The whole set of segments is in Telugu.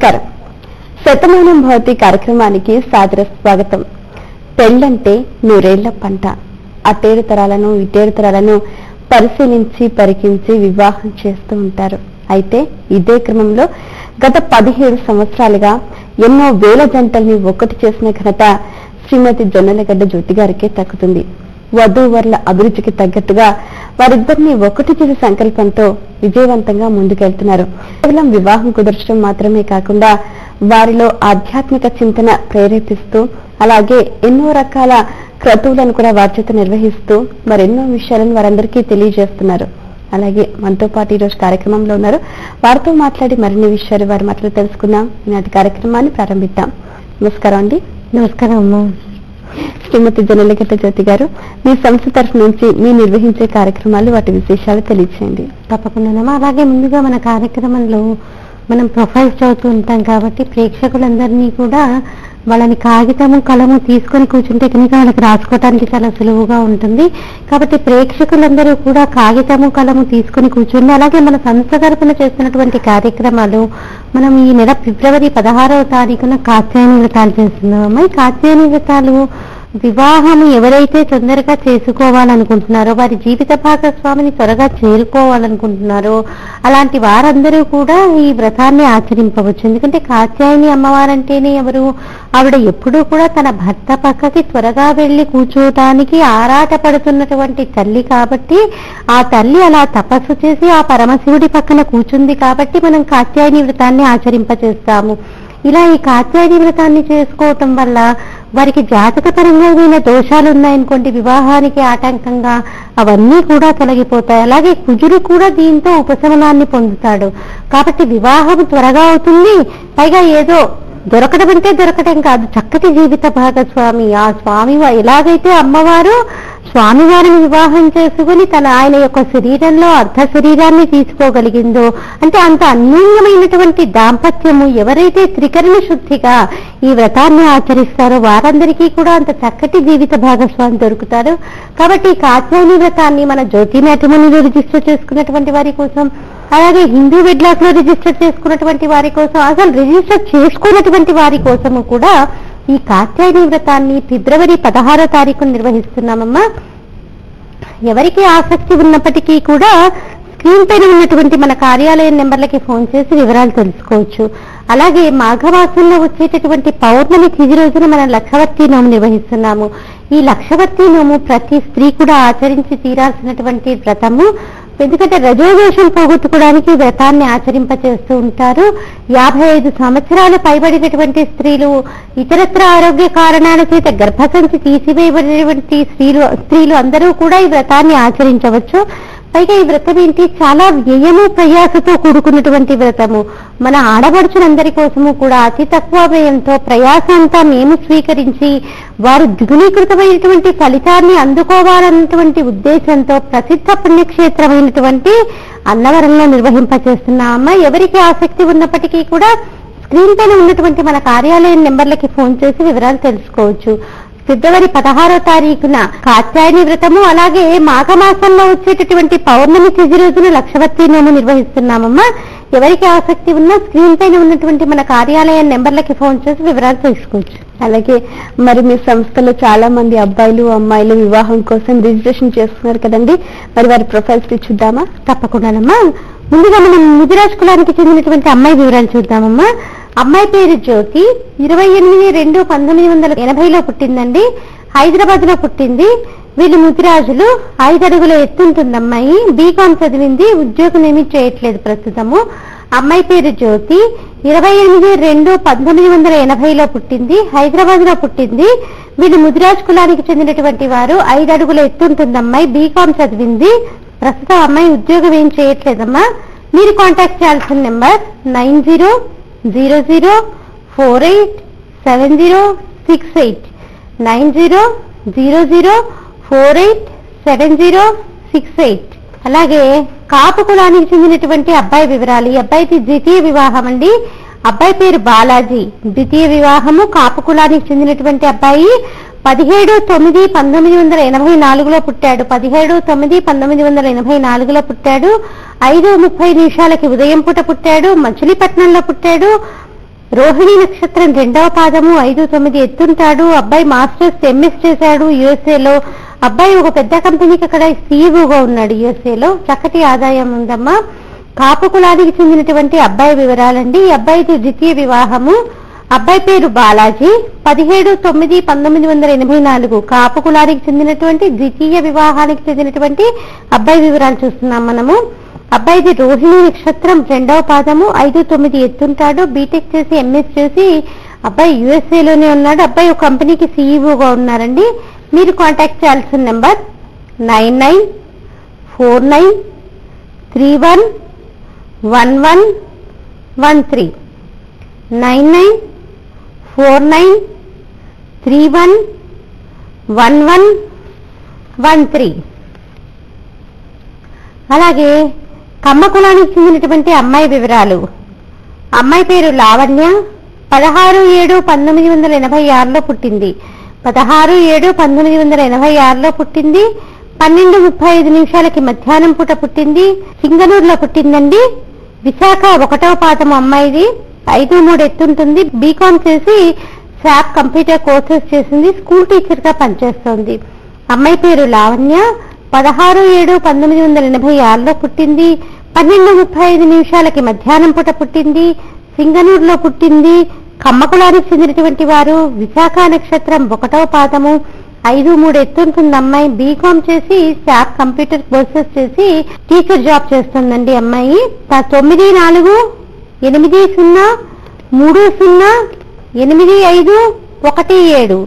నమస్కారం. శతమానం భవతి కార్యక్రమానికి సాదర స్వాగతం. పెళ్లంటే నూరేళ్ల పంట. అటేడు తరాలను ఇటేడు తరాలను పరిశీలించి పరికించి వివాహం చేస్తూ ఉంటారు. అయితే ఇదే క్రమంలో గత 17 సంవత్సరాలుగా ఎన్నో వేల జంటల్ని ఒక్కటి చేసిన ఘనత శ్రీమతి జొన్నలగడ్డ జ్యోతి గారికే దక్కుతుంది. వధూవరుల అభిరుచికి తగ్గట్టుగా వారిద్దరిని ఒకటి చేసే సంకల్పంతో విజయవంతంగా ముందుకెళ్తున్నారు. కేవలం వివాహం కుదర్చడం మాత్రమే కాకుండా వారిలో ఆధ్యాత్మిక చింతన ప్రేరేపిస్తూ, అలాగే ఎన్నో రకాల క్రతువులను కూడా వారి చేత నిర్వహిస్తూ మరెన్నో విషయాలను వారందరికీ తెలియజేస్తున్నారు. అలాగే మనతో పాటు ఈరోజు కార్యక్రమంలో ఉన్నారు. వారితో మాట్లాడి మరిన్ని విషయాలు వారి మాటలు తెలుసుకుందాం. ఈనాటి కార్యక్రమాన్ని ప్రారంభిద్దాం. నమస్కారం అండి. నమస్కారం అమ్మా. శ్రీమతి జొన్నలగడ్డ జ్యోతి గారు, మీ సంస్థ తరఫు నుంచి మీ నిర్వహించే కార్యక్రమాలు వాటి విశేషాలు తెలియచేయండి. తప్పకుండా. అలాగే ముందుగా మన కార్యక్రమంలో మనం ప్రొఫైల్స్ చదువుతూ ఉంటాం కాబట్టి ప్రేక్షకులందరినీ కూడా వాళ్ళని కాగితము కలము తీసుకొని కూర్చుంటే కనుక వాళ్ళకి రాసుకోవడానికి చాలా సులువుగా ఉంటుంది. కాబట్టి ప్రేక్షకులందరూ కూడా కాగితము కలము తీసుకొని కూర్చుండి, అలాగే మన సంస్థ తరపున చేస్తున్నటువంటి కార్యక్రమాలు మనం ఈ నెల ఫిబ్రవరి 16వ తారీఖున కాత్యాయని వ్రతాలు చేస్తున్నాం. ఈ కాత్యాయని వ్రతాలు వివాహము ఎవరైతే తొందరగా చేసుకోవాలనుకుంటున్నారో, వారి జీవిత భాగస్వామిని త్వరగా చేరుకోవాలనుకుంటున్నారో అలాంటి వారందరూ కూడా ఈ వ్రతాన్ని ఆచరింపవచ్చు. ఎందుకంటే కాత్యాయని అమ్మవారంటేనే ఎవరు? ఆవిడ ఎప్పుడూ కూడా తన భర్త పక్కకి త్వరగా వెళ్లి కూర్చోటానికి ఆరాట పడుతున్నటువంటి తల్లి కాబట్టి, ఆ తల్లి అలా తపస్సు చేసి ఆ పరమశివుడి పక్కన కూర్చుంది కాబట్టి మనం కాత్యాయని వ్రతాన్ని ఆచరింపచేస్తాము. ఇలా ఈ కాత్యాయని వ్రతాన్ని చేసుకోవటం వల్ల వారికి జాతకపరంగా దోషాలు ఉన్నాయనుకోండి, వివాహానికి ఆటంకంగా, అవన్నీ కూడా తొలగిపోతాయి. అలాగే కుజుడు కూడా దీంతో ఉపశమనాన్ని పొందుతాడు. కాబట్టి వివాహం త్వరగా అవుతుంది. పైగా ఏదో దొరకడం అంటే దొరకడం కాదు, చక్కటి జీవిత భాగస్వామి. ఆ స్వామి ఎలాగైతే అమ్మవారు స్వామివారిని వివాహం చేసుకుని ఆయన యొక్క శరీరంలో అర్ధ శరీరాన్ని తీసుకోగలిగిందో, అంటే అంత అన్యోన్యమైనటువంటి దాంపత్యము ఎవరైతే త్రికరణ శుద్ధిగా ఈ వ్రతాన్ని ఆచరిస్తారో వారందరికీ కూడా అంత చక్కటి జీవిత భాగస్వామి దొరుకుతారు. కాబట్టి ఈ కాత్యాయని వ్రతాన్ని మన జ్యోతి మ్యాట్రిమోనీలో రిజిస్టర్ చేసుకున్నటువంటి వారి కోసం, అలాగే హిందూ వెడ్లాక్ లో రిజిస్టర్ చేసుకున్నటువంటి వారి కోసం, అసలు రిజిస్టర్ చేసుకున్నటువంటి వారి కోసము కూడా ఈ కాత్యాయని వ్రతాన్ని ఫిబ్రవరి 16వ తారీఖున నిర్వహిస్తున్నామమ్మా. ఎవరికి ఆసక్తి ఉన్నప్పటికీ కూడా స్క్రీన్ పైన ఉన్నటువంటి మన కార్యాలయం నెంబర్లకి ఫోన్ చేసి వివరాలు తెలుసుకోవచ్చు. అలాగే మాఘమాసంలో వచ్చేటటువంటి పౌర్ణమి తిథి రోజున మనం లక్షవర్తి నోము నిర్వహిస్తున్నాము. ఈ లక్షవర్తి నోము ప్రతి స్త్రీ కూడా ఆచరించి తీరాల్సినటువంటి వ్రతము. ఎందుకంటే రజోదోషం పోగొట్టుకోవడానికి వ్రతాన్ని ఆచరింపచేస్తూ ఉంటారు. 55 సంవత్సరాలు పైబడినటువంటి స్త్రీలు, ఇతరత్ర ఆరోగ్య కారణాల చేత గర్భసంచి తీసివేయబడినటువంటి స్త్రీలు అందరూ కూడా ఈ వ్రతాన్ని ఆచరించవచ్చు. పైగా ఈ వ్రతం ఏంటి, చాలా వ్యయము ప్రయాసతో కూడుకున్నటువంటి వ్రతము. మన ఆడపడుచులందరి కోసము కూడా అతి తక్కువ వ్యయంతో ప్రయాస అంతా మేము స్వీకరించి వారు ద్విగుణీకృతమైనటువంటి ఫలితాన్ని అందుకోవాలన్నటువంటి ఉద్దేశంతో ప్రసిద్ధ పుణ్యక్షేత్రమైనటువంటి అన్నవరంలో నిర్వహింపచేస్తున్నామమ్మా. ఎవరికి ఆసక్తి ఉన్నప్పటికీ కూడా స్క్రీన్ పైన ఉన్నటువంటి మన కార్యాలయం నెంబర్లకి ఫోన్ చేసి వివరాలు తెలుసుకోవచ్చు. ఫిబ్రవరి 16వ తారీఖున కాత్యాయని వ్రతము, అలాగే మాఘమాసంలో వచ్చేటటువంటి పౌర్ణమి తిథి రోజున లక్షవర్తి నోము నిర్వహిస్తున్నామమ్మా. ఎవరికి ఆసక్తి ఉన్నా స్క్రీన్ పైన ఉన్నటువంటి మన కార్యాలయం నెంబర్లకి ఫోన్ చేసి వివరాలు తెలుసుకోవచ్చు. అలాగే మరి మీ సంస్థలో చాలా మంది అబ్బాయిలు అమ్మాయిలు వివాహం కోసం రిజిస్ట్రేషన్ చేస్తున్నారు కదండి, మరి వారి ప్రొఫైల్స్ చూద్దామా? తప్పకుండానమ్మా. ముందుగా మనం ముదిరాజ్ కులానికి చెందినటువంటి అమ్మాయి వివరాలు చూద్దామమ్మా. అమ్మాయి పేరు జ్యోతి. 28/2/1980లో పుట్టిందండి. హైదరాబాద్ లో పుట్టింది. వీళ్ళు ముదిరాజులు. 5 అడుగుల ఎత్తుంటుంది అమ్మాయి. బీకాం చదివింది. ఉద్యోగం ఏమీ చేయట్లేదు ప్రస్తుతము. అమ్మాయి పేరు జ్యోతి. 28/2/1980లో పుట్టింది. హైదరాబాద్ లో పుట్టింది. వీళ్ళు ముదిరాజ్ కులానికి చెందినటువంటి వారు. 5 అడుగుల ఎత్తుంటుంది అమ్మాయి. బీకాం చదివింది. ప్రస్తుతం అమ్మాయి ఉద్యోగం ఏం చేయట్లేదమ్మా. మీరు కాంటాక్ట్ చేయాల్సిన నెంబర్ 9000487068 9000487068. అలాగే కాపు కులానికి చెందినటువంటి అబ్బాయి వివరాలు. ఈ అబ్బాయికి ద్వితీయ వివాహం అండి. అబ్బాయి పేరు బాలాజీ. ద్వితీయ వివాహము. కాపు కులానికి చెందినటువంటి అబ్బాయి. 17/9/1984లో పుట్టాడు. 17/9/1984లో పుట్టాడు. 5:30 నిమిషాలకి ఉదయం పూట పుట్టాడు. మచిలీపట్నంలో పుట్టాడు. రోహిణి నక్షత్రం 2వ పాదము 5-9 ఎత్తుంటాడు. అబ్బాయి మాస్టర్స్ ఎంఎస్ చేశాడు యుఎస్ఏలో. అబ్బాయి ఒక పెద్ద కంపెనీకి అక్కడ సీఈఓగా ఉన్నాడు యుఎస్ఏలో. చక్కటి ఆదాయం ఉందమ్మా. కాపు కులానికి చెందినటువంటి అబ్బాయి వివరాలండి. ఈ అబ్బాయిది ద్వితీయ వివాహము. అబ్బాయి పేరు బాలాజీ. 17/9/1984 కాపు కులానికి చెందినటువంటి ద్వితీయ వివాహానికి చెందినటువంటి అబ్బాయి వివరాలు చూస్తున్నాం మనము. అబ్బాయిది రోహిణి నక్షత్రం 2వ పాదము 5-9 ఎత్తుంటాడు. బీటెక్ చేసి ఎంఎస్ చేసి అబ్బాయి యుఎస్ఏలోనే ఉన్నాడు. అబ్బాయి ఒక కంపెనీకి సీఈఓగా ఉన్నారండి. మీరు కాంటాక్ట్ చేయాల్సిన నెంబర్ 9949311113 9949311113. అలాగే కమ్మ కులానికి చెందినటువంటి అమ్మాయి వివరాలు. అమ్మాయి పేరు లావణ్య. 16/7/1986 పుట్టింది. 16/7/1986 పుట్టింది. 12:35 మధ్యాహ్నం పూట పుట్టింది. సింగనూరులో పుట్టిందండి. విశాఖ 1వ పాదం అమ్మాయిది. 5-3 ఎత్తుంటుంది. బీకాం చేసి శాప్ కంప్యూటర్ కోర్సెస్ చేసింది. స్కూల్ టీచర్ గా పనిచేస్తోంది. అమ్మాయి పేరు లావణ్య. 16/7/1986 పుట్టింది. 12:35 మధ్యాహ్నం పూట పుట్టింది. సింగనూరులో పుట్టింది. కమ్మ కులానికి చెందినటువంటి వారు. విశాఖ నక్షత్రం 1వ పాదము 5-3 ఎత్తుంటుంది అమ్మాయి. బీకాం చేసి శాప్ కంప్యూటర్ కోర్సెస్ చేసి టీచర్ జాబ్ చేస్తుందండి అమ్మాయి. 9480308517.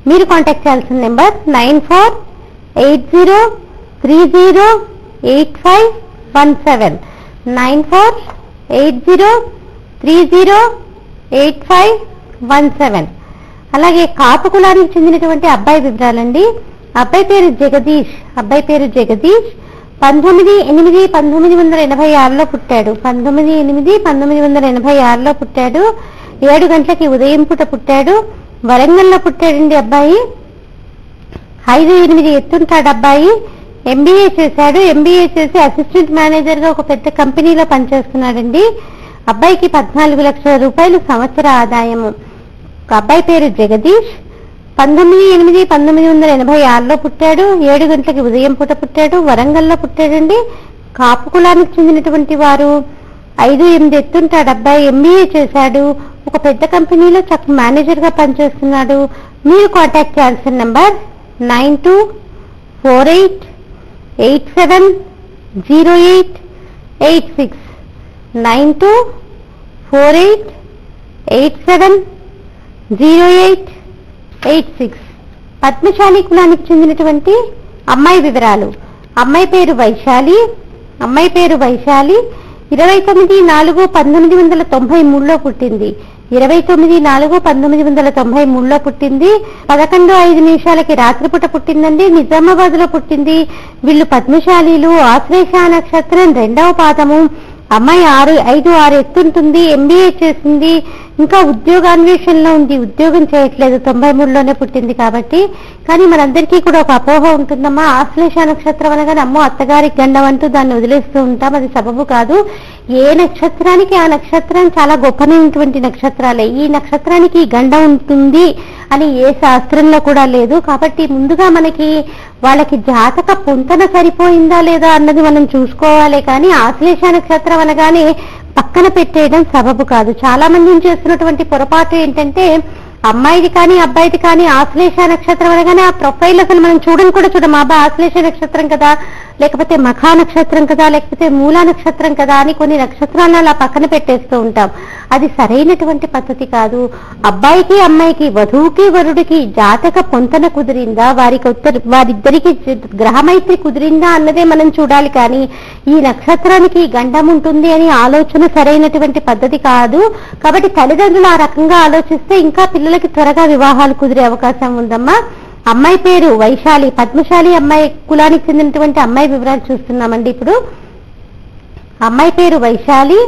మీరు కాంటాక్ట్ చేయాల్సిన నెంబర్ 9480308517 9480308517. అలాగే కాపు కులానికి చెందినటువంటి అబ్బాయి వివరాలండి. అబ్బాయి పేరు జగదీష్. 19/8/1986 పుట్టాడు. 19/8/1986 పుట్టాడు. 7 గంటలకి ఉదయం పూట పుట్టాడు. వరంగల్లో పుట్టాడండి అబ్బాయి. 5-8 ఎత్తుంటాడు అబ్బాయి. ఎంబీఏ చేశాడు. ఎంబీఏ చేసి అసిస్టెంట్ మేనేజర్ గా ఒక పెద్ద కంపెనీలో పనిచేస్తున్నాడండి. అబ్బాయికి 14 లక్షల రూపాయలు సంవత్సర ఆదాయము. అబ్బాయి పేరు జగదీష్. 19/8/1986 పుట్టాడు. 7 గంటలకి ఉదయం పూట పుట్టాడు. వరంగల్లో పుట్టాడండి. కాపు కులానికి చెందినటువంటి వారు. 5-8 ఎత్తుంటాడు అబ్బాయి. ఎంబీఏ చేశాడు. ఒక పెద్ద కంపెనీలో మేనేజర్ గా పనిచేస్తున్నాడు. మీరు కాంటాక్ట్ చేయాల్సిన నెంబర్ 9248870886 9248870886. పద్మశాలి కులానికి చెందినటువంటి అమ్మాయి వివరాలు. అమ్మాయి పేరు వైశాలి. 29/4/1993 పుట్టింది. 29/4/1993 పుట్టింది. 11:05 రాత్రిపూట పుట్టిందండి. నిజామాబాద్ లో పుట్టింది. వీళ్ళు పద్మశాలీలు. ఆశ్లేష నక్షత్రం 2వ పాదము. అమ్మాయి 5-6 ఎత్తుంటుంది. ఎంబీఏ చేసింది. ఇంకా ఉద్యోగాన్వేషణలో ఉంది. ఉద్యోగం చేయట్లేదు. 93లోనే పుట్టింది కాబట్టి. కానీ మనందరికీ కూడా ఒక అపోహ ఉంటుందమ్మా. ఆశ్లేష నక్షత్రం అనగానే అమ్మో అత్తగారికి గండం అంటూ దాన్ని వదిలేస్తూ ఉంటాం. అది సబబు కాదు. ఏ నక్షత్రానికి ఆ నక్షత్రం చాలా గొప్పనైనటువంటి నక్షత్రాలే. ఈ నక్షత్రానికి గండం ఉంటుంది అని ఏ శాస్త్రంలో కూడా లేదు. కాబట్టి ముందుగా మనకి వాళ్ళకి జాతక పొంతన సరిపోయిందా లేదా అన్నది మనం చూసుకోవాలి. కానీ ఆశ్లేష నక్షత్రం అనగానే పక్కన పెట్టేయడం సబబు కాదు. చాలా మంది చేస్తున్నటువంటి పొరపాటు ఏంటంటే అమ్మాయిది కానీ అబ్బాయిది కానీ ఆశ్లేష నక్షత్రం అనగానే ఆ ప్రొఫైల్ అసలు మనం చూడని కూడా చూడము. అబ్బాయి ఆశ్లేష నక్షత్రం కదా, లేకపోతే మఖా నక్షత్రం కదా, లేకపోతే మూలా నక్షత్రం కదా అని కొన్ని నక్షత్రాలను అలా పక్కన పెట్టేస్తూ ఉంటాం. అది సరైనటువంటి పద్ధతి కాదు. అబ్బాయికి అమ్మాయికి వధువుకి వరుడికి జాతక పొంతన కుదిరిందా, వారిద్దరికి గ్రహమైత్రి కుదిరిందా అన్నదే మనం చూడాలి. కానీ ఈ నక్షత్రానికి గండం ఉంటుంది అని ఆలోచన సరైనటువంటి పద్ధతి కాదు. కాబట్టి తల్లిదండ్రులు ఆ రకంగా ఆలోచిస్తే ఇంకా పిల్లలకి త్వరగా వివాహాలు కుదిరే అవకాశం ఉందమ్మా. అమ్మాయి పేరు వైశాలి. పద్మశాలి అమ్మాయి కులానికి చెందినటువంటి అమ్మాయి వివరాలు చూస్తున్నామండి ఇప్పుడు. అమ్మాయి పేరు వైశాలి.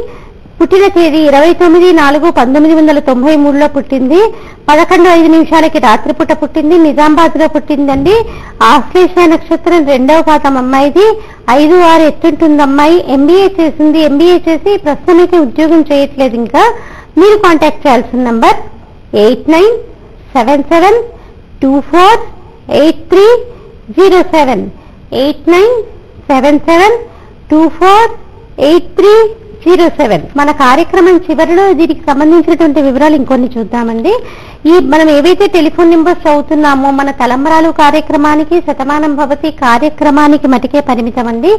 పుట్టిన తేదీ 29/4/1993 పుట్టింది. 11:05 రాత్రిపూట పుట్టింది. నిజామాబాద్ లో పుట్టిందండి. ఆశ్లేష నక్షత్రం 2వ పాదం అమ్మాయిది. 5-6 ఎత్తుంటుంది అమ్మాయి. ఎంబీఏ చేసింది. ఎంబీఏ చేసి ప్రస్తుతానికి ఉద్యోగం చేయట్లేదు. ఇంకా మీరు కాంటాక్ట్ చేయాల్సిన నంబర్ 8977248307 8977248307. మన కార్యక్రమం చివరిలో దీనికి సంబంధించినటువంటి వివరాలు ఇంకొన్ని చూద్దామండి. మనం ఏవైతే టెలిఫోన్ నెంబర్స్ చదువుతున్నామో మన తలంబరాలు కార్యక్రమానికి, శతమానం భవతి కార్యక్రమానికి మటుకే పరిమితం అండి.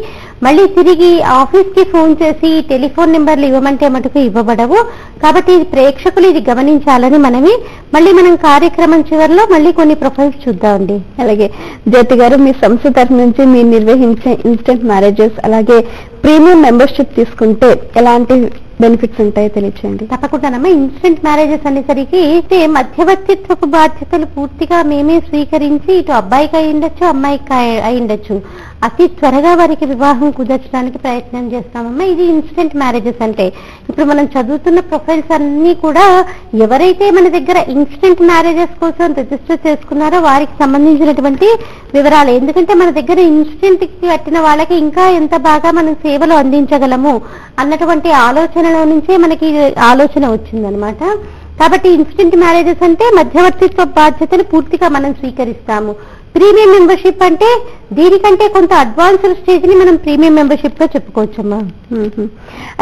మళ్ళీ తిరిగి ఆఫీస్ కి ఫోన్ చేసి ఈ టెలిఫోన్ నెంబర్లు ఇవ్వమంటే మటుకు ఇవ్వబడవు. కాబట్టి ప్రేక్షకులు ఇది గమనించాలని మనవి. మళ్ళీ మనం కార్యక్రమం చివరిలో మళ్ళీ కొన్ని ప్రొఫైల్స్ చూద్దామండి. అలాగే జ్యోతి గారు, మీ సంస్థ తరఫు నుంచి మీరు నిర్వహించే ఇన్స్టెంట్ మ్యారేజెస్ అలాగే ప్రీమియం మెంబర్షిప్ తీసుకుంటే ఎలాంటి బెనిఫిట్స్ ఉంటాయో తెలియచేయండి. తప్పకుండానమ్మా. ఇన్స్టెంట్ మ్యారేజెస్ అనేసరికి మధ్యవర్తిత్వపు బాధ్యతలు పూర్తిగా మేమే స్వీకరించి ఇటు అబ్బాయికి అయి ఉండొచ్చు, అమ్మాయికి అయి ఉండొచ్చు, అతి త్వరగా వారికి వివాహం కుదర్చడానికి ప్రయత్నం చేస్తామమ్మా. ఇది ఇన్స్టెంట్ మ్యారేజెస్ అంటే. ఇప్పుడు మనం చదువుతున్న ప్రొఫైల్స్ అన్ని కూడా ఎవరైతే మన దగ్గర ఇన్స్టెంట్ మ్యారేజెస్ కోసం రిజిస్టర్ చేసుకున్నారో వారికి సంబంధించినటువంటి వివరాలు. ఎందుకంటే మన దగ్గర ఇన్స్టెంట్ కి కట్టిన వాళ్ళకి ఇంకా ఎంత బాగా మనం సేవలు అందించగలము అన్నటువంటి ఆలోచనలో నుంచే మనకి ఆలోచన వచ్చిందనమాట. కాబట్టి ఇన్స్టెంట్ మ్యారేజెస్ అంటే మధ్యవర్తిత్వ బాధ్యతలు పూర్తిగా మనం స్వీకరిస్తాము. ప్రీమియం మెంబర్షిప్ అంటే దీనికంటే కొంత అడ్వాన్స్డ్ స్టేజ్ ని మనం ప్రీమియం మెంబర్షిప్ గా చెప్పుకోవచ్చమ్మా.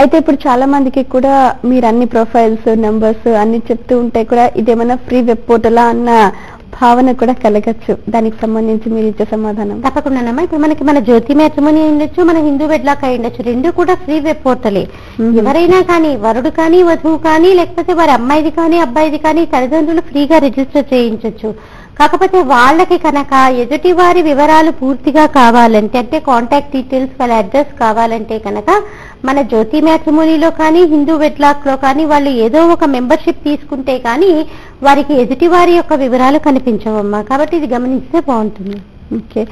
అయితే ఇప్పుడు చాలా మందికి కూడా మీరు అన్ని ప్రొఫైల్స్, నెంబర్స్ అన్ని చెప్తూ ఉంటే కూడా ఇదేమైనా ఫ్రీ వెబ్ పోర్టలా అన్న భావన కూడా కలగచ్చు. దానికి సంబంధించి మీరు ఇచ్చే సమాధానం? తప్పకుండానమ్మా. ఇప్పుడు మనకి మన జ్యోతి మ్యాట్రిమోనీ అయి ఉండొచ్చు, మన హిందూ వెడ్లాక్ అయి ఉండొచ్చు. రెండు కూడా ఫ్రీ వెబ్ పోర్టలే. ఎవరైనా కానీ, వరుడు కానీ, వధువు కానీ, లేకపోతే వారి అమ్మాయిది కానీ, అబ్బాయిది కానీ తల్లిదండ్రులు ఫ్రీగా రిజిస్టర్ చేయించవచ్చు. కాకపోతే వాళ్ళకి కనుక ఎదుటి వారి వివరాలు పూర్తిగా కావాలంటే, అంటే కాంటాక్ట్ డీటెయిల్స్, వాళ్ళ అడ్రస్ కావాలంటే కనుక మన జ్యోతి మ్యాట్రిమోనీలో కానీ, హిందూ వెడ్లాక్ లో కానీ వాళ్ళు ఏదో ఒక మెంబర్షిప్ తీసుకుంటే కానీ వారికి ఎదుటి వారి యొక్క వివరాలు కనిపించవమ్మా. కాబట్టి ఇది గమనిస్తే బాగుంటుంది. ఓకే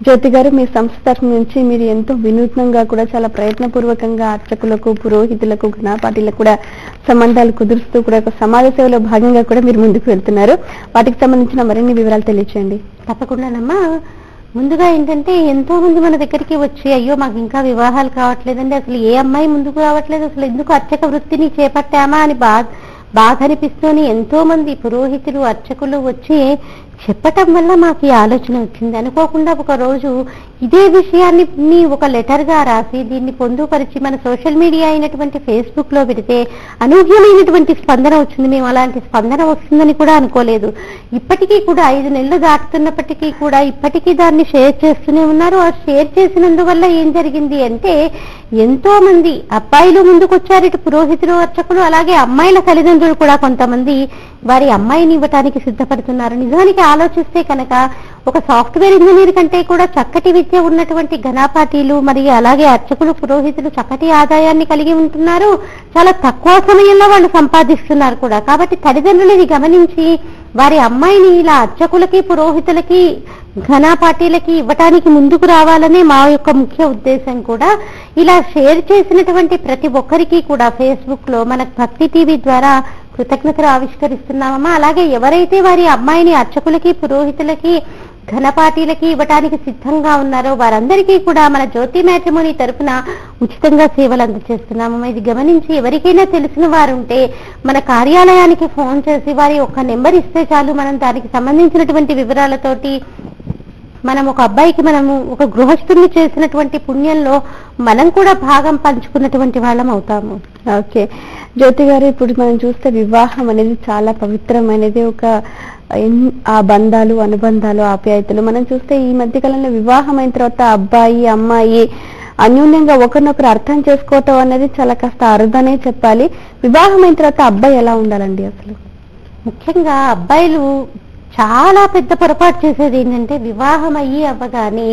జ్యోతి గారు, మీ సంస్థ తరఫు నుంచి మీరు ఎంతో వినూత్నంగా కూడా చాలా ప్రయత్నపూర్వకంగా అర్చకులకు, పురోహితులకు, ఘనాపాఠీలకు కూడా సంబంధాలు కుదురుస్తూ కూడా ఒక సమాజ సేవలో భాగంగా కూడా మీరు ముందుకు వెళ్తున్నారు. వాటికి సంబంధించిన మరిన్ని వివరాలు తెలియచేయండి. తప్పకుండానమ్మా. ముందుగా ఏంటంటే ఎంతో మంది మన దగ్గరికి వచ్చి అయ్యో మాకు ఇంకా వివాహాలు కావట్లేదండి, అసలు ఏ అమ్మాయి ముందుకు రావట్లేదు, అసలు ఎందుకు అర్చక వృత్తిని చేపట్టామా అని బాధ అనిపిస్తూనే ఎంతో మంది పురోహితులు, అర్చకులు వచ్చి చెప్పటం వల్ల మాకు ఈ ఆలోచన వచ్చింది. అనుకోకుండా ఒక రోజు ఇదే విషయాన్ని ఒక లెటర్ గా రాసి దీన్ని పొందుపరిచి మన సోషల్ మీడియా అయినటువంటి ఫేస్బుక్ లో పెడితే అనూహ్యమైనటువంటి స్పందన వచ్చింది. మేము అలాంటి స్పందన వస్తుందని కూడా అనుకోలేదు. ఇప్పటికీ కూడా 5 నెలలు దాటుతున్నప్పటికీ కూడా ఇప్పటికీ దాన్ని షేర్ చేస్తూనే ఉన్నారు. ఆ షేర్ చేసినందువల్ల ఏం జరిగింది అంటే ఎంతో మంది అబ్బాయిలు ముందుకొచ్చారు, ఇటు పురోహితులు, అర్చకులు, అలాగే అమ్మాయిల తల్లిదండ్రులు కూడా కొంతమంది వారి అమ్మాయిని ఇవ్వటానికి సిద్ధపడుతున్నారు. నిజానికి ఆలోచిస్తే కనుక ఒక సాఫ్ట్వేర్ ఇంజనీర్ కంటే కూడా చక్కటి విద్య ఉన్నటువంటి ఘనాపాఠీలు మరియు అలాగే అర్చకులు, పురోహితులు చక్కటి ఆదాయాన్ని కలిగి ఉంటున్నారు. చాలా తక్కువ సమయంలో వాళ్ళు సంపాదిస్తున్నారు కూడా. కాబట్టి తల్లిదండ్రులు ఇది గమనించి వారి అమ్మాయిని ఇలా అర్చకులకి, పురోహితులకి, ఘనాపాఠీలకి ఇవ్వటానికి ముందుకు రావాలనే మా యొక్క ముఖ్య ఉద్దేశం కూడా. ఇలా షేర్ చేసినటువంటి ప్రతి ఒక్కరికి కూడా ఫేస్బుక్ లో మన భక్తి టీవీ ద్వారా కృతజ్ఞతలు ఆవిష్కరిస్తున్నామమ్మా. అలాగే ఎవరైతే వారి అమ్మాయిని అర్చకులకి, పురోహితులకి, ఘనపాఠీలకి ఇవ్వటానికి సిద్ధంగా ఉన్నారో వారందరికీ కూడా మన జ్యోతి మ్యాట్రిమోనీ తరఫున ఉచితంగా సేవలు అందజేస్తున్నామమ్మా. ఇది గమనించి ఎవరికైనా తెలిసిన వారుంటే మన కార్యాలయానికి ఫోన్ చేసి వారి ఒక్క నెంబర్ ఇస్తే చాలు, మనం దానికి సంబంధించినటువంటి వివరాలతోటి మనం ఒక అబ్బాయికి మనము ఒక గృహస్థుని చేసినటువంటి పుణ్యంలో మనం కూడా భాగం పంచుకున్నటువంటి వాళ్ళం అవుతాము. ఓకే జ్యోతి గారు, ఇప్పుడు మనం చూస్తే వివాహం అనేది చాలా పవిత్రమైనది. ఆ బంధాలు, అనుబంధాలు, ఆప్యాయతలు మనం చూస్తే ఈ మధ్య కాలంలో వివాహం అయిన తర్వాత అబ్బాయి, అమ్మాయి అన్యోన్యంగా ఒకరినొకరు అర్థం చేసుకోవటం అనేది చాలా కాస్త అరుదనే చెప్పాలి. వివాహం అయిన తర్వాత అబ్బాయి ఎలా ఉండాలండి? అసలు ముఖ్యంగా అబ్బాయిలు చాలా పెద్ద పొరపాటు చేసేది ఏంటంటే వివాహం అవ్వగానే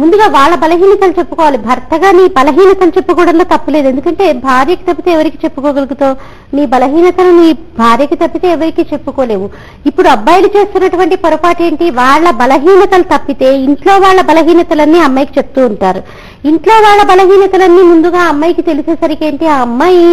ముందుగా వాళ్ళ బలహీనతలు చెప్పుకోవాలి. భర్తగా నీ బలహీనతలు చెప్పుకోవడంలో తప్పులేదు. ఎందుకంటే భార్యకి తప్పితే ఎవరికి చెప్పుకోగలుగుతావు? నీ బలహీనతను నీ భార్యకి తప్పితే ఎవరికి చెప్పుకోలేవు. ఇప్పుడు అబ్బాయిలు చేస్తున్నటువంటి పొరపాటు ఏంటి? వాళ్ళ బలహీనతలు తప్పితే ఇంట్లో వాళ్ళ బలహీనతలన్నీ అమ్మాయికి చెప్తూ ఉంటారు. ఇంట్లో వాళ్ళ బలహీనతలన్నీ ముందుగా అమ్మాయికి తెలిసేసరికి ఏంటి, ఆ అమ్మాయి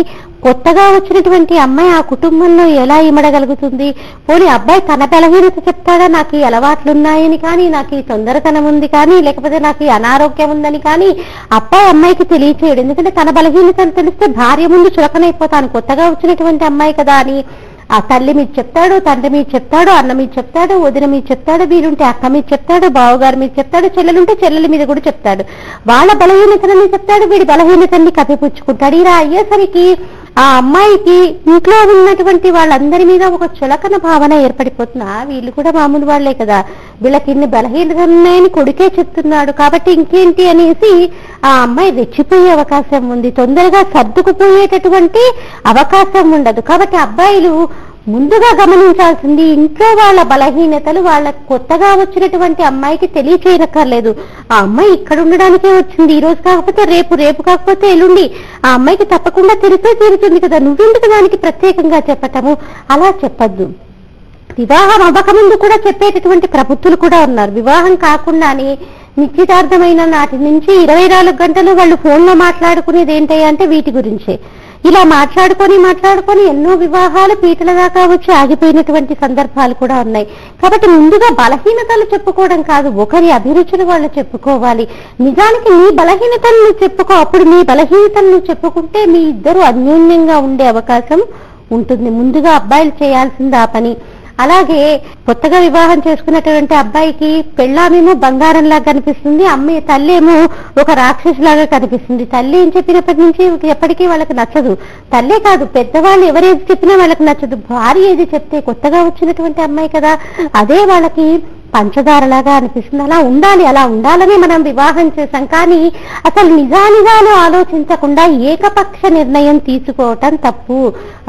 కొత్తగా వచ్చినటువంటి అమ్మాయి ఆ కుటుంబంలో ఎలా ఇమడగలుగుతుంది? పోనీ అబ్బాయి తన బలహీనత చెప్తాడా, నాకు ఈ అలవాట్లున్నాయని కానీ, నాకు ఈ తొందరతనం ఉంది కానీ, లేకపోతే నాకు ఈ అనారోగ్యం ఉందని కానీ అబ్బాయి అమ్మాయికి తెలియచేయడు. ఎందుకంటే తన బలహీనతను తెలిస్తే భార్య ముందు చులకనైపోతాను, కొత్తగా వచ్చినటువంటి అమ్మాయి కదా అని ఆ తల్లి మీద చెప్తాడు, తండ్రి మీద చెప్తాడు, అన్న మీద చెప్తాడు, వదిన మీద చెప్తాడు, వీరుంటే అక్క మీద చెప్తాడు, బావగారి మీద చెప్తాడు, చెల్లెలుంటే చెల్లెల మీద కూడా చెప్తాడు. వాళ్ళ బలహీనతని చెప్తాడు, వీడి బలహీనతని కప్పిపుచ్చుకుంటాడు. ఇలా అయ్యేసరికి ఆ అమ్మాయికి ఇంట్లో ఉన్నటువంటి వాళ్ళందరి మీద ఒక చులకన భావన ఏర్పడిపోతున్నా, వీళ్ళు కూడా మామూలు వాళ్లే కదా, వీళ్ళకి ఇన్ని బలహీనతని కొడుకే చెప్తున్నాడు కాబట్టి ఇంకేంటి అనేసి ఆ అమ్మాయి రెచ్చిపోయే అవకాశం ఉంది, తొందరగా సర్దుకుపోయేటటువంటి అవకాశం ఉండదు. కాబట్టి అబ్బాయిలు ముందుగా గమనించాల్సింది ఇంట్లో వాళ్ళ బలహీనతలు వాళ్ళ కొత్తగా వచ్చినటువంటి అమ్మాయికి తెలియచేయనక్కర్లేదు. ఆ అమ్మాయి ఇక్కడ ఉండడానికే వచ్చింది, ఈ రోజు కాకపోతే రేపు, రేపు కాకపోతే ఎల్లుండి ఆ అమ్మాయికి తప్పకుండా తెలిసే తీరుతుంది కదా, నువ్వెందుకు దానికి ప్రత్యేకంగా చెప్పటము? అలా చెప్పద్దు. వివాహం అవ్వకముందు కూడా చెప్పేటటువంటి ప్రబుద్ధులు కూడా ఉన్నారు. వివాహం కాకుండానే నిశ్చితార్థమైన నాటి నుంచి 24 గంటలు వాళ్ళు ఫోన్లో మాట్లాడుకునేది ఏంటయ్యా అంటే వీటి గురించే. ఇలా మాట్లాడుకొని ఎన్నో వివాహాలు పీటల దాకా వచ్చి ఆగిపోయినటువంటి సందర్భాలు కూడా ఉన్నాయి. కాబట్టి ముందుగా బలహీనతలు చెప్పుకోవడం కాదు, ఒకరి అభిరుచులు వాళ్ళు చెప్పుకోవాలి. నిజానికి నీ బలహీనతను నువ్వు చెప్పుకో, అప్పుడు నీ బలహీనతను నువ్వు చెప్పుకుంటే మీ ఇద్దరు అన్యోన్యంగా ఉండే అవకాశం ఉంటుంది. ముందుగా అబ్బాయిలు చేయాల్సింది ఆ పని. అలాగే కొత్తగా వివాహం చేసుకున్నటువంటి అబ్బాయికి పెళ్ళామేమో బంగారంలాగా కనిపిస్తుంది, అమ్మాయి తల్లి ఏమో ఒక రాక్షసులాగా కనిపిస్తుంది. తల్లి ఏం చెప్పినప్పటి నుంచి ఎప్పటికీ వాళ్ళకి నచ్చదు. తల్లే కాదు, పెద్దవాళ్ళు ఎవరేది చెప్పినా వాళ్ళకి నచ్చదు. భార్య ఏది చెప్తే, కొత్తగా వచ్చినటువంటి అమ్మాయి కదా, అదే వాళ్ళకి పంచదారలాగా అనిపిస్తుంది. అలా ఉండాలని మనం వివాహం చేశాం. కానీ అసలు నిజానిజాలు ఆలోచించకుండా ఏకపక్ష నిర్ణయం తీసుకోవటం తప్పు.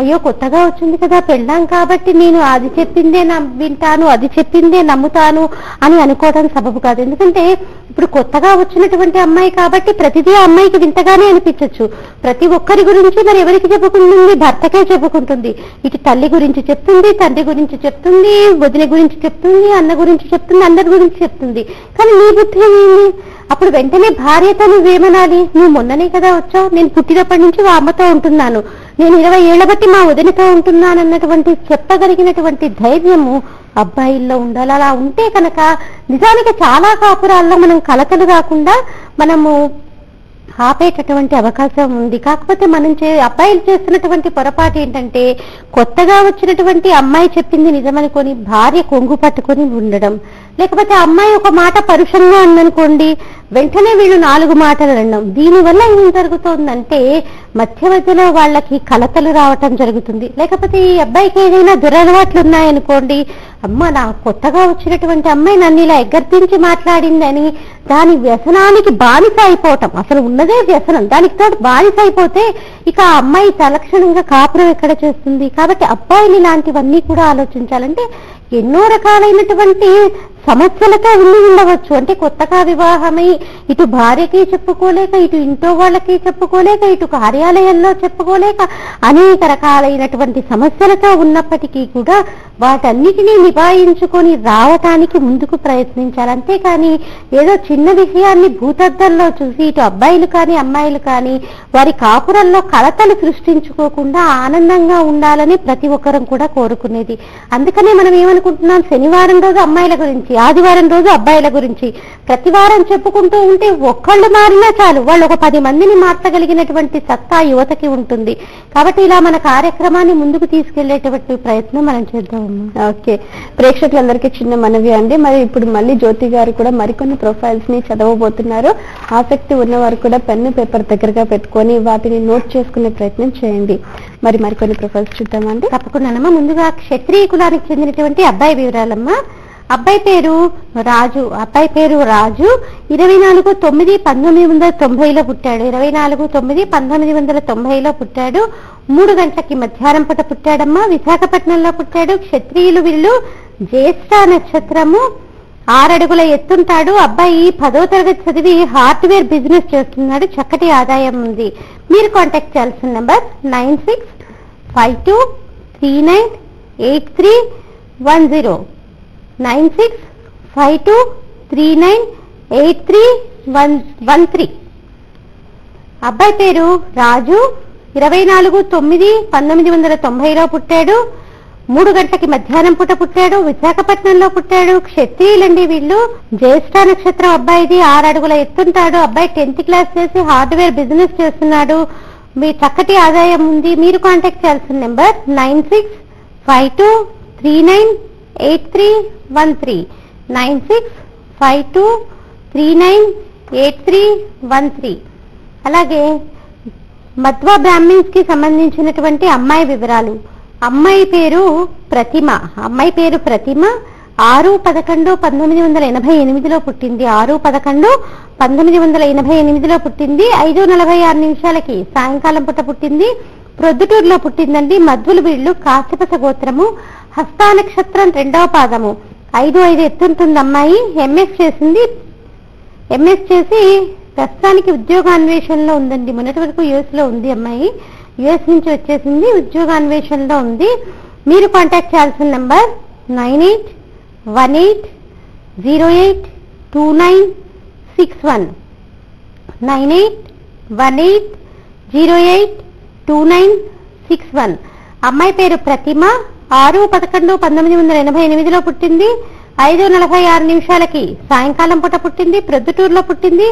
అయ్యో కొత్తగా వచ్చింది కదా పెళ్ళాం కాబట్టి నేను అది చెప్పిందే వింటాను, అది చెప్పిందే నమ్ముతాను అని అనుకోవడం సబబు కాదు. ఎందుకంటే ఇప్పుడు కొత్తగా వచ్చినటువంటి అమ్మాయి కాబట్టి ప్రతిదీ అమ్మాయికి వింతగానే అనిపించవచ్చు. ప్రతి ఒక్కరి గురించి మరి ఎవరికి చెప్పుకుంటుంది? భర్తకే చెప్పుకుంటుంది. ఇటు తల్లి గురించి చెప్తుంది, తండ్రి గురించి చెప్తుంది, వదిన గురించి చెప్తుంది, అన్న గురించి చెప్తుంది, అందరి గురించి చెప్తుంది. కానీ నీ బుద్ధి ఏమైంది? అప్పుడు వెంటనే భార్యతో నువ్వేమనాలి? నువ్వు మొన్ననే కదా వచ్చావు, నేను పుట్టినప్పటి నుంచి మా అమ్మతో ఉంటున్నాను, నేను 20 ఏళ్ల బట్టి మా వదినతో ఉంటున్నాను అన్నటువంటి చెప్పగలిగినటువంటి ధైర్యము అబ్బాయిల్లో ఉండాలి. అలా ఉంటే కనుక నిజానికి చాలా కాపురాల్లో మనం కలతలు కాకుండా మనము ఆపేటటువంటి అవకాశం ఉంది. కాకపోతే మనం అబ్బాయిలు చేస్తున్నటువంటి పొరపాటు ఏంటంటే కొత్తగా వచ్చినటువంటి అమ్మాయి చెప్పింది నిజమనుకొని భార్య కొంగు పట్టుకొని ఉండడం, లేకపోతే అమ్మాయి ఒక మాట పరుషంగా ఉందనుకోండి వెంటనే వీళ్ళు 4 మాటలు అనడం. దీనివల్ల ఏం జరుగుతుందంటే మధ్యలో వాళ్ళకి కలతలు రావటం జరుగుతుంది. లేకపోతే ఈ అబ్బాయికి ఏదైనా దురలవాట్లు ఉన్నాయనుకోండి, అమ్మ నా కొత్తగా వచ్చినటువంటి అమ్మాయి నన్ను ఇలా ఎగ్గర్తించి మాట్లాడిందని దాని వ్యసనానికి బానిస అయిపోవటం. అసలు ఉన్నదే వ్యసనం, దానికి తోడు బానిస అయిపోతే ఇక ఆ అమ్మాయి తలక్షణంగా కాపురం ఎక్కడ చేస్తుంది? కాబట్టి అబ్బాయిలు ఇలాంటివన్నీ కూడా ఆలోచించాలంటే ఎన్నో రకాలైనటువంటి సమస్యలతో ఉండవచ్చు. అంటే కొత్తగా వివాహమై ఇటు భార్యకి చెప్పుకోలేక, ఇటు ఇంట్లో వాళ్ళకి చెప్పుకోలేక, ఇటు కార్యాలయంలో చెప్పుకోలేక అనేక రకాలైనటువంటి సమస్యలతో ఉన్నప్పటికీ కూడా వాటన్నిటినీ నిభాయించుకొని రావటానికి ముందుకు ప్రయత్నించాలి. అంతేకాని ఏదో చిన్న విషయాన్ని భూతద్దంలో చూసి ఇటు అబ్బాయిలు కానీ అమ్మాయిలు కానీ వారి కాపురంలో కలతలు సృష్టించుకోకుండా ఆనందంగా ఉండాలని ప్రతి ఒక్కరం కూడా కోరుకునేది. అందుకనే మనం ఏమనుకుంటున్నాం, శనివారం రోజు అమ్మాయిల గురించి, ఆదివారం రోజు అబ్బాయిల గురించి ప్రతి వారం చెప్పుకుంటూ ఉంటే ఒక్కళ్ళు మారినా చాలు, వాళ్ళు ఒక 10 మందిని మార్చగలిగినటువంటి సత్తా యువతకి ఉంటుంది. కాబట్టి ఇలా మన కార్యక్రమాన్ని ముందుకు తీసుకెళ్లేటువంటి ప్రయత్నం మనం చేద్దాం. ఓకే, ప్రేక్షకులందరికీ చిన్న మనవి అండి. మరి ఇప్పుడు మళ్ళీ జ్యోతి గారు కూడా మరికొన్ని ప్రొఫైల్స్ ని చదవబోతున్నారు. ఆసక్తి ఉన్నవారు కూడా పెన్ను పేపర్ దగ్గరగా పెట్టుకొని వాటిని నోట్ చేసుకునే ప్రయత్నం చేయండి. మరికొన్ని ప్రొఫైల్స్ చూద్దామండి. తప్పకుండా. ముందుగా క్షత్రియ కులానికి చెందినటువంటి అబ్బాయి వివరాలమ్మా. అబ్బాయి పేరు రాజు. 24/9/1990లో పుట్టాడు. 24/9/1990లో పుట్టాడు. 3 గంటలకి మధ్యాహ్నం పూట పుట్టాడమ్మా. విశాఖపట్నంలో పుట్టాడు. క్షత్రియులు వీళ్ళు జ్యేష్ఠ నక్షత్రము. 6 అడుగుల ఎత్తుంటాడు. అబ్బాయి 10వ తరగతి చదివి హార్డ్వేర్ బిజినెస్ చేస్తున్నాడు. చక్కటి ఆదాయం ఉంది. మీరు కాంటాక్ట్ చేయాల్సిన నెంబర్ 9652398310 9652398313. అబ్బాయి పేరు రాజు. 24/9/1990లో పుట్టాడు. 3 గంటలకి మధ్యాహ్నం పూట పుట్టాడు. విశాఖపట్నంలో పుట్టాడు. క్షత్రియులండి వీళ్ళు. జ్యేష్ఠ నక్షత్రం అబ్బాయిది. 6 అడుగుల ఎత్తుంటాడు. అబ్బాయి 10th క్లాస్ చేసి హార్డ్వేర్ బిజినెస్ చేస్తున్నాడు. మీ చక్కటి ఆదాయం ఉంది. మీరు కాంటాక్ట్ చేయాల్సిన నెంబర్ 9652398313 9652398313. అలాగే మధ్వ బ్రాహ్మిన్స్ కి సంబంధించినటువంటి అమ్మాయి వివరాలు. అమ్మాయి పేరు ప్రతిమ. 6/11/1988లో పుట్టింది. 6/11/1988లో పుట్టింది. 5:46 సాయంకాలం పూట పుట్టింది. ప్రొద్దుటూరులో పుట్టిందండి. మధ్వులు వీళ్ళు. కాశ్యపస గోత్రము. హస్తా నక్షత్రం 2వ పాదము. 5'5" ఎత్తుంటుంది అమ్మాయి. ఎంఎస్ చేసింది. ఎంఎస్ చేసి ప్రస్తుతానికి ఉద్యోగాన్వేషణలో ఉందండి. మొన్నటి వరకు యుఎస్ లో ఉంది అమ్మాయి. యుఎస్ నుంచి వచ్చేసింది. ఉద్యోగాన్వేషణలో ఉంది. మీరు కాంటాక్ట్ చేయాల్సిన నెంబర్ 9818082961 9818082961. అమ్మాయి పేరు ప్రతిమ. 6/11/1988లో పుట్టింది. 5:46 సాయంకాలం పూట పుట్టింది. ప్రొద్దుటూరులో పుట్టింది.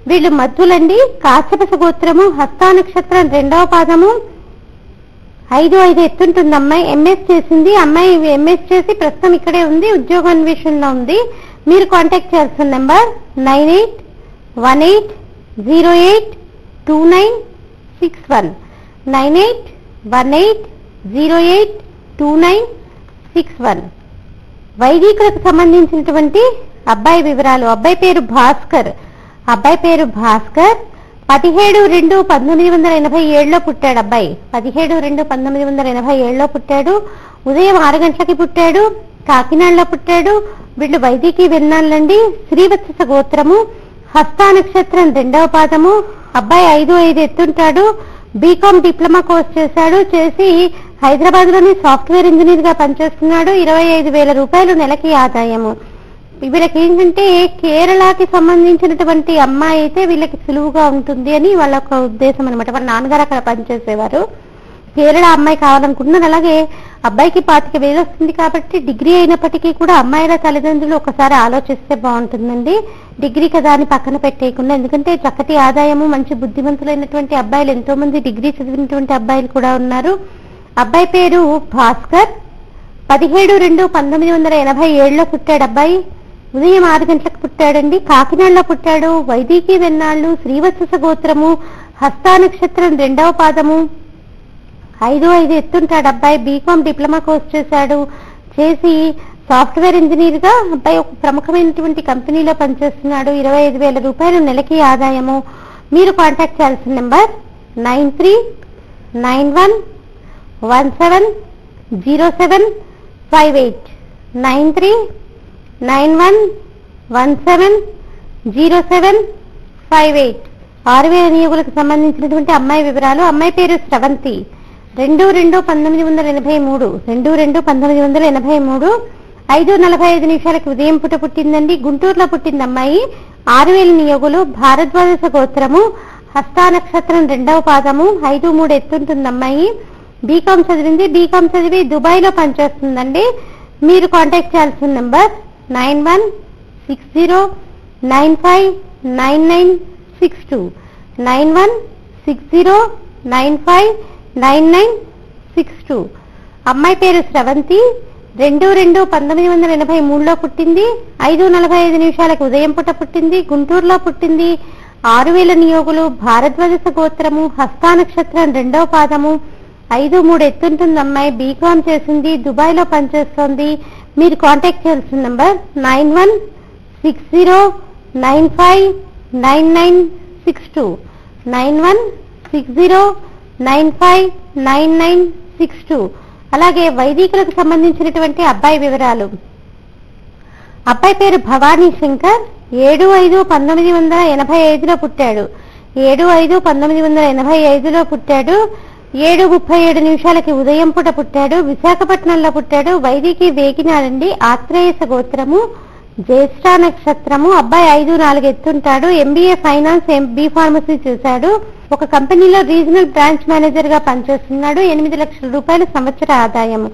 వీళ్ళు మధ్యులండి. కాశ్యపస గోత్రము. హస్తా నక్షత్రం 2వ పాదము. 5'5" ఎత్తుంటుంది అమ్మాయి. ఎంఎస్ చేసింది. అమ్మాయి ఎంఎస్ చేసి ప్రస్తుతం ఇక్కడే ఉంది. ఉద్యోగాన్వేషణలో ఉంది. మీరు కాంటాక్ట్ చేయాల్సిన నెంబర్ 9818082961 9818082961. వైదికులకు సంబంధించినటువంటి అబ్బాయి వివరాలు. అబ్బాయి పేరు భాస్కర్. 17/2/1987లో పుట్టాడు అబ్బాయి. 17/2/1987లో పుట్టాడు. ఉదయం 6 గంటలకి పుట్టాడు. కాకినాడలో పుట్టాడు. వీళ్ళు వైదికి వెన్నాళ్ళండి. శ్రీవత్స గోత్రము. హస్తా నక్షత్రం 2వ పాదము. అబ్బాయి 5'5" ఎత్తుంటాడు. బీకామ్ డిప్లొమా కోర్స్ చేశాడు. చేసి హైదరాబాద్ లోని సాఫ్ట్వేర్ ఇంజనీర్ గా పనిచేస్తున్నాడు. 25,000 రూపాయలు నెలకి ఆదాయము. వీళ్ళకి ఏంటంటే కేరళకి సంబంధించినటువంటి అమ్మాయి అయితే వీళ్ళకి సులువుగా ఉంటుంది అని వాళ్ళ ఒక ఉద్దేశం అనమాట. వాళ్ళ నాన్నగారు అక్కడ పనిచేసేవారు. కేరళ అమ్మాయి కావాలనుకుంటున్నారు. అలాగే అబ్బాయికి 25,000 వస్తుంది కాబట్టి డిగ్రీ అయినప్పటికీ కూడా అమ్మాయిల తల్లిదండ్రులు ఒకసారి ఆలోచిస్తే బాగుంటుందండి. డిగ్రీ కదా అని పక్కన పెట్టేయకుండా. ఎందుకంటే చక్కటి ఆదాయము, మంచి బుద్ధిమంతులైనటువంటి అబ్బాయిలు ఎంతో మంది డిగ్రీ చదివినటువంటి అబ్బాయిలు కూడా ఉన్నారు. అబ్బాయి పేరు భాస్కర్. 17/2/1987లో పుట్టాడు అబ్బాయి. ఉదయం 6 గంటలకు పుట్టాడండి. కాకినాడలో పుట్టాడు. వైదికి వెన్నాళ్ళు. శ్రీవత్స గోత్రము. హస్తా నక్షత్రం 2వ పాదము. 5'5" ఎత్తుంటాడు అబ్బాయి. బీకామ్ డిప్లొమా కోర్స్ చేశాడు. చేసి సాఫ్ట్వేర్ ఇంజనీర్ గా అబ్బాయి ఒక ప్రముఖమైనటువంటి కంపెనీలో పనిచేస్తున్నాడు. 25,000 రూపాయలు నెలకి ఆదాయము. మీరు కాంటాక్ట్ చేయాల్సిన నెంబర్ 9391170758 9391170758. 6,000 నియోగులకు సంబంధించినటువంటి అమ్మాయి వివరాలు. అమ్మాయి పేరు స్రవంతి. 2/2/1983 2/2/1983 5:45 ఉదయం పూట పుట్టిందండి. గుంటూరులో పుట్టింది అమ్మాయి. 6,000 నియోగులు. భారద్వాజ గోత్రము. హస్తా నక్షత్రం 2వ పాదము. 5'3" ఎత్తుంటుంది అమ్మాయి. బీకామ్ చదివింది. బీకామ్ చదివి దుబాయ్ లో పనిచేస్తుందండి. మీరు కాంటాక్ట్ చేయాల్సిన నెంబర్ 9160959962 9160959962. అమ్మాయి పేరు స్రవంతి. 2/2/1983లో పుట్టింది. 5:45 ఉదయం పూట పుట్టింది. గుంటూరులో పుట్టింది. 6,000 నియోగులు. భారద్వాజ గోత్రము. హస్తా నక్షత్రం 2వ పాదము. 5'3" ఎత్తుంటుంది అమ్మాయి. బీకామ్ చేసింది. దుబాయ్ లో పనిచేస్తోంది. మీరు కాంటాక్ట్ చేయాల్సిన నంబర్ 9160959962 9160959962. అలాగే వైదికులకు సంబంధించినటువంటి అబ్బాయి వివరాలు. అబ్బాయి పేరు భవానీ శంకర్. 7/5/1985లో పుట్టాడు. 7/5/1985లో పుట్టాడు. 7:37 ఉదయం పూట పుట్టాడు. విశాఖపట్నంలో పుట్టాడు. వైదికి వేగినాడండి. ఆత్రేయస గోత్రము. జ్యేష్ఠ నక్షత్రము, అబ్బాయి 5-4 ఎత్తుంటాడు, MBA ఫైనాన్స్, B ఫార్మసీ చేశాడు, ఒక కంపెనీలో రీజనల్ బ్రాంచ్ మేనేజర్ గా పనిచేస్తున్నాడు, 8 లక్షల రూపాయల సంవత్సర ఆదాయము.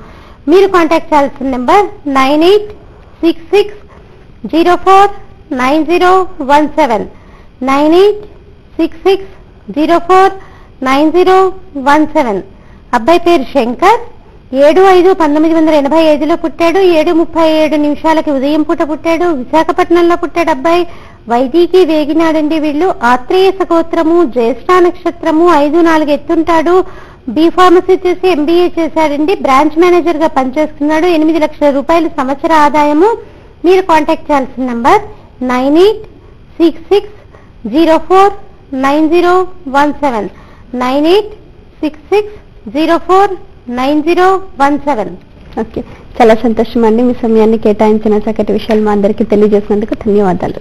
మీరు కాంటాక్ట్ చేయాల్సిన నెంబర్ 9866049017 9866049017. అబ్బాయి పేరు శంకర్, 7/5/1985లో పుట్టాడు, 7:37 ఉదయం పూట పుట్టాడు, విశాఖపట్నంలో పుట్టాడు. అబ్బాయి వైదికి వేగినాడండి. వీళ్ళు ఆత్రేయస గోత్రము, జ్యేష్ఠ నక్షత్రము, 5-4 ఎత్తుంటాడు, B ఫార్మసీ చేసి MBA చేశాడండి, బ్రాంచ్ మేనేజర్ గా పనిచేస్తున్నాడు, 8 లక్షల రూపాయల సంవత్సర ఆదాయము. మీరు కాంటాక్ట్ చేయాల్సిన నంబర్ 9866049017 9866049017. ఓకే, చాలా సంతోషం అండి. మీ సమయాన్ని కేటాయించిన చక్కటి విషయాలు మా అందరికీ తెలియజేసినందుకు ధన్యవాదాలు.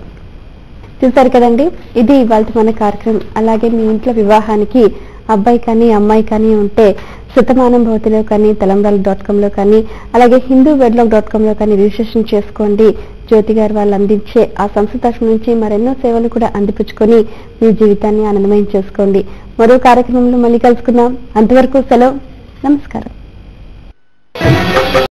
చూసారు కదండి, ఇది ఇవాళ మన కార్యక్రమం. అలాగే మీ ఇంట్లో వివాహానికి అబ్బాయి కానీ అమ్మాయి కానీ ఉంటే శతమానం భవతిలో కానీ తలంబ్రాలు.com లో కానీ అలాగే hinduwedlock.com లో కానీ రిజిస్ట్రేషన్ చేసుకోండి. జ్యోతి గారు వాళ్ళు అందించే ఆ సంస్థ తరఫు నుంచి మరెన్నో సేవలు కూడా అందిపుచ్చుకొని మీ జీవితాన్ని ఆనందమయం చేసుకోండి. మరో కార్యక్రమంలో మళ్ళీ కలుసుకుందాం. అంతవరకు సెలవు, నమస్కారం.